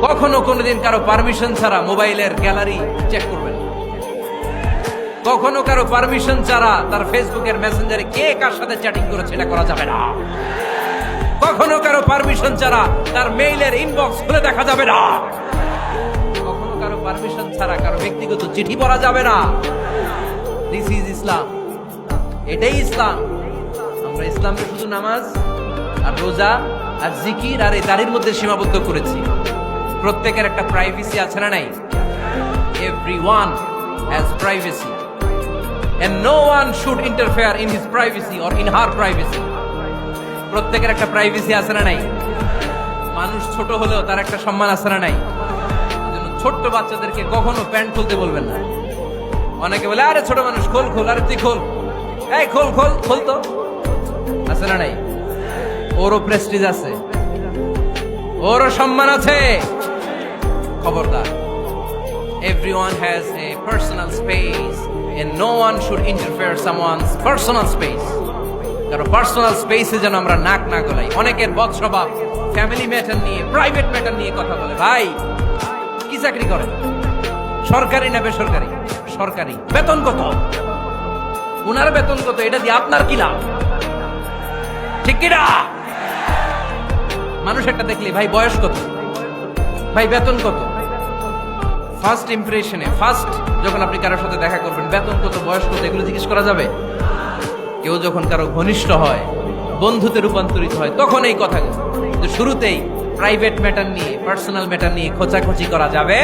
কখনো কোনোদিন কারো পারমিশন ছাড়া মোবাইলের গ্যালারি চেক করবেন না। কখনো কারো পারমিশন ছাড়া তার ফেসবুকের মেসেঞ্জারে কে কার সাথে চ্যাটিং করেছে এটা করা যাবে না। কখনো কারো পারমিশন ছাড়া তার মেইলের ইনবক্স খুলে দেখা যাবে না। কখনো কারো পারমিশন ছাড়া কারো ব্যক্তিগত চিঠি পড়া যাবে না। দিস ইজ ইসলাম, এটাই ইসলাম। আমরা ইসলামকে শুধু নামাজ আর রোজা আর জিকির আর এই দাড়ির মধ্যে সীমাবদ্ধ করেছি। প্রত্যেকের একটা প্রাইভেসি আছে না নাই? Everyone has privacy and no one should interfere in his privacy or in her privacy. প্রত্যেকের একটা প্রাইভেসি আছে না নাই? মানুষ ছোট হলেও তার একটা সম্মান আছে না নাই? এজন্য ছোট্ট বাচ্চাদেরকে কখনো প্যান্ট খুলতে বলবেন না। অনেকে বলে আরে ছোট মানুষ খোল খোল, আরে তুই খোল, এই খোল খোল খোল, তো আছে না নাই? ওরও প্রেস্টিজ আছে, ওরও সম্মান আছে। খবরদার, everyone has a personal space and no one should interfere someone's personal space. কারণ পার্সোনাল স্পেসে যেন আমরা নাক না গলাই। অনেকের বদ স্বভাব ফ্যামিলি ম্যাটার নিয়ে, প্রাইভেট ম্যাটার নিয়ে কথা বলে। ভাই কি চাকরি করেন? সরকারি না বেসরকারি? সরকারি। বেতন কত? উনার বেতন কত? এটা দিয়ে আপনার কি লাভ? ঠিক কিনা? মানুষ একটা দেখলে ভাই বয়স কত, ভাই বেতন কত, ফার্স্ট ইমপ্রেশনে, ফার্স্ট যখন আপনি কারোর সাথে দেখা করবেন, বেতন কত, বয়স কত, এগুলো জিজ্ঞেস করা যাবে? কেউ যখন কারো ঘনিষ্ঠ হয়, বন্ধুতে রূপান্তরিত হয়, তখন এই কথা। শুরুতেই প্রাইভেট ম্যাটার নিয়ে, পার্সোনাল ম্যাটার নিয়ে খোঁচাখুচি করা যাবে